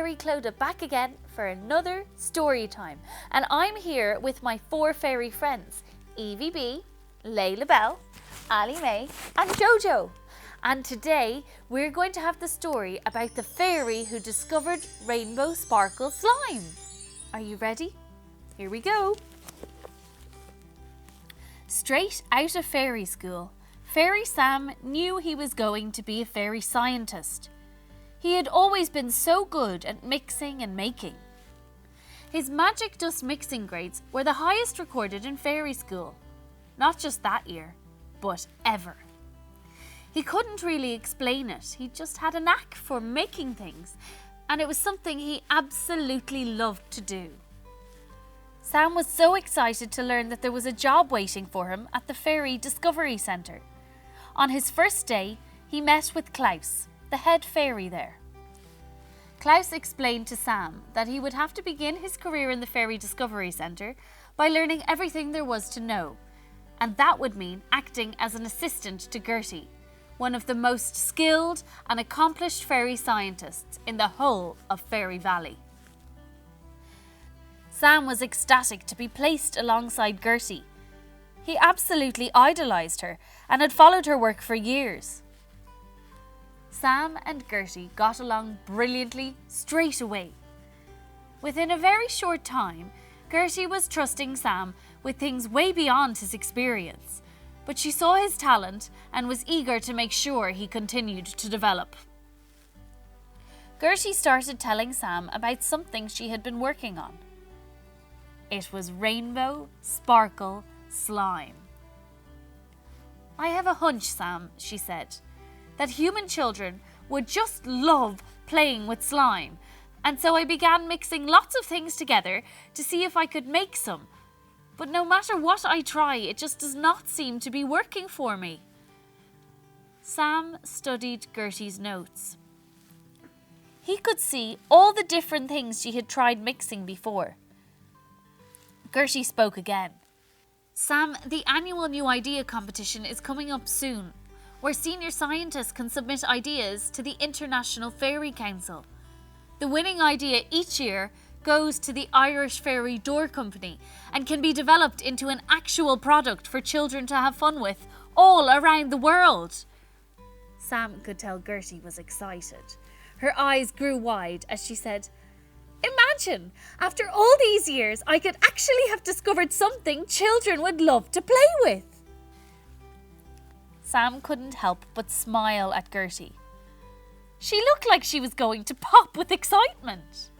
Fairy Clodagh back again for another story time. And I'm here with my 4 fairy friends, Evie B, Layla Bell, Ali May and Jojo. And today we're going to have the story about the fairy who discovered rainbow sparkle slime. Are you ready? Here we go. Straight out of fairy school, Fairy Sam knew he was going to be a fairy scientist. He had always been so good at mixing and making. His magic dust mixing grades were the highest recorded in fairy school. Not just that year, but ever. He couldn't really explain it, he just had a knack for making things, and it was something he absolutely loved to do. Sam was so excited to learn that there was a job waiting for him at the Fairy Discovery Centre. On his first day, he met with Klaus, the head fairy there. Klaus explained to Sam that he would have to begin his career in the Fairy Discovery Centre by learning everything there was to know, and that would mean acting as an assistant to Gertie, one of the most skilled and accomplished fairy scientists in the whole of Fairy Valley. Sam was ecstatic to be placed alongside Gertie. He absolutely idolised her and had followed her work for years. Sam and Gertie got along brilliantly straight away. Within a very short time, Gertie was trusting Sam with things way beyond his experience, but she saw his talent and was eager to make sure he continued to develop. Gertie started telling Sam about something she had been working on. It was rainbow sparkle slime. "I have a hunch, Sam," she said, "that human children would just love playing with slime, and so I began mixing lots of things together to see if I could make some. But no matter what I try, it just does not seem to be working for me." Sam studied Gertie's notes. He could see all the different things she had tried mixing before. Gertie spoke again. "Sam, the annual New Idea competition is coming up soon, where senior scientists can submit ideas to the International Fairy Council. The winning idea each year goes to the Irish Fairy Door Company and can be developed into an actual product for children to have fun with all around the world." Sam could tell Gertie was excited. Her eyes grew wide as she said, "Imagine, after all these years, I could actually have discovered something children would love to play with." Sam couldn't help but smile at Gertie. She looked like she was going to pop with excitement.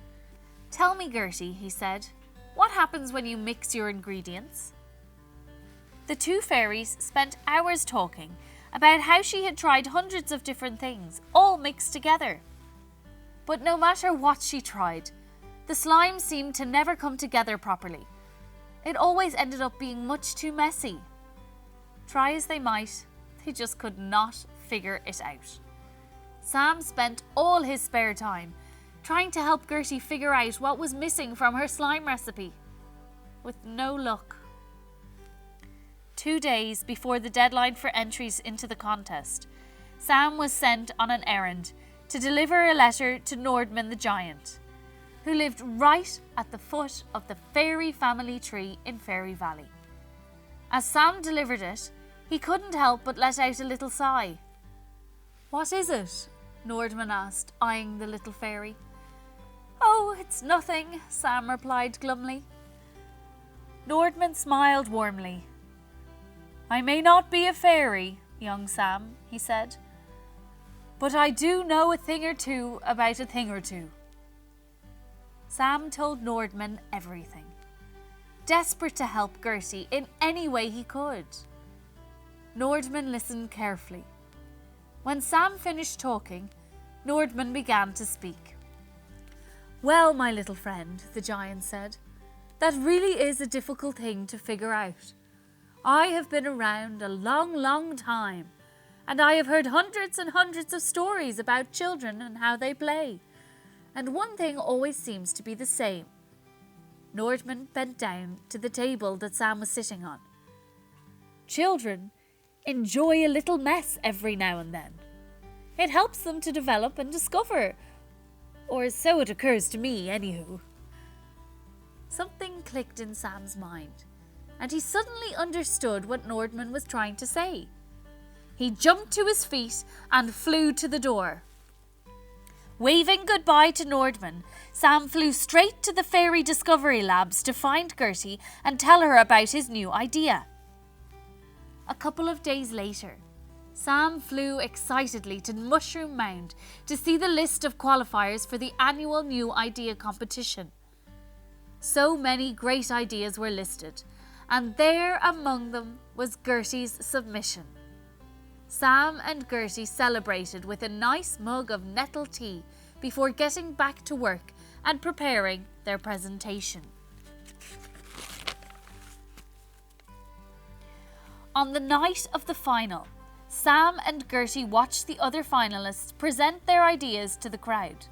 "Tell me, Gertie," he said, "what happens when you mix your ingredients?" The 2 fairies spent hours talking about how she had tried hundreds of different things, all mixed together. But no matter what she tried, the slime seemed to never come together properly. It always ended up being much too messy. Try as they might, they just could not figure it out. Sam spent all his spare time trying to help Gertie figure out what was missing from her slime recipe, with no luck. 2 days before the deadline for entries into the contest, Sam was sent on an errand to deliver a letter to Nordman the Giant, who lived right at the foot of the fairy family tree in Fairy Valley. As Sam delivered it, he couldn't help but let out a little sigh. "What is it?" Nordman asked, eyeing the little fairy. "Oh, it's nothing," Sam replied glumly. Nordman smiled warmly. "I may not be a fairy, young Sam," he said, "but I do know a thing or two about a thing or two." Sam told Nordman everything, desperate to help Gertie in any way he could. Nordman listened carefully. When Sam finished talking, Nordman began to speak. "Well, my little friend," the giant said, "that really is a difficult thing to figure out. I have been around a long, long time, and I have heard hundreds and hundreds of stories about children and how they play. And one thing always seems to be the same." Nordman bent down to the table that Sam was sitting on. "Children enjoy a little mess every now and then. It helps them to develop and discover. Or so it occurs to me, anywho. Something clicked in Sam's mind, and he suddenly understood what Nordman was trying to say. He jumped to his feet and flew to the door. Waving goodbye to Nordman, Sam flew straight to the Fairy Discovery Labs to find Gertie and tell her about his new idea. A couple of days later, Sam flew excitedly to Mushroom Mound to see the list of qualifiers for the annual New Idea competition. So many great ideas were listed, and there among them was Gertie's submission. Sam and Gertie celebrated with a nice mug of nettle tea before getting back to work and preparing their presentation. On the night of the final, Sam and Gertie watched the other finalists present their ideas to the crowd.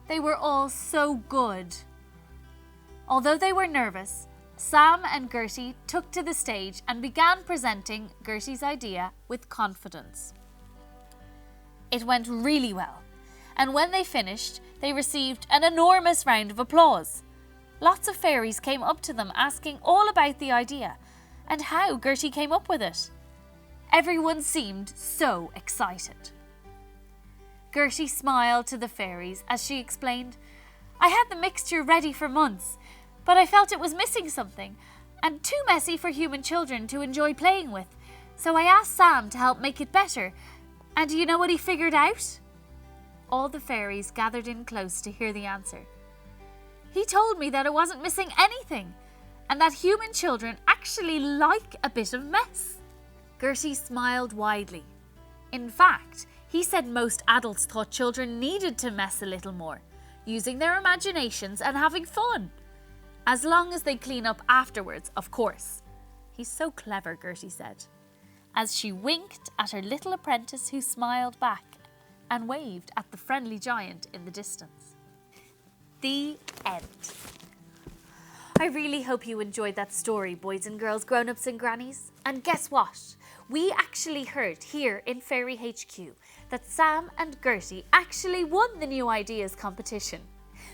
They were all so good. Although they were nervous, Sam and Gertie took to the stage and began presenting Gertie's idea with confidence. It went really well, and when they finished, they received an enormous round of applause. Lots of fairies came up to them asking all about the idea and how Gertie came up with it. Everyone seemed so excited. Gertie smiled to the fairies as she explained, "I had the mixture ready for months, but I felt it was missing something and too messy for human children to enjoy playing with, so I asked Sam to help make it better. And do you know what he figured out?" All the fairies gathered in close to hear the answer. "He told me that it wasn't missing anything and that human children actually like a bit of mess." Gertie smiled widely. In fact, he said most adults thought children needed to mess a little more, using their imaginations and having fun. As long as they clean up afterwards, of course. "He's so clever," Gertie said, as she winked at her little apprentice who smiled back and waved at the friendly giant in the distance. The end. I really hope you enjoyed that story, boys and girls, grown-ups and grannies. And guess what? We actually heard here in Fairy HQ that Sam and Gertie actually won the New Ideas competition.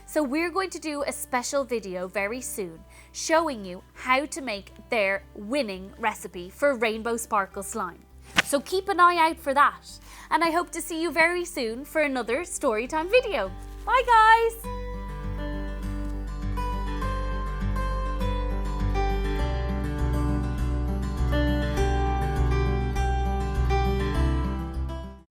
So we're going to do a special video very soon showing you how to make their winning recipe for Rainbow Sparkle Slime. So keep an eye out for that. And I hope to see you very soon for another Storytime video. Bye guys!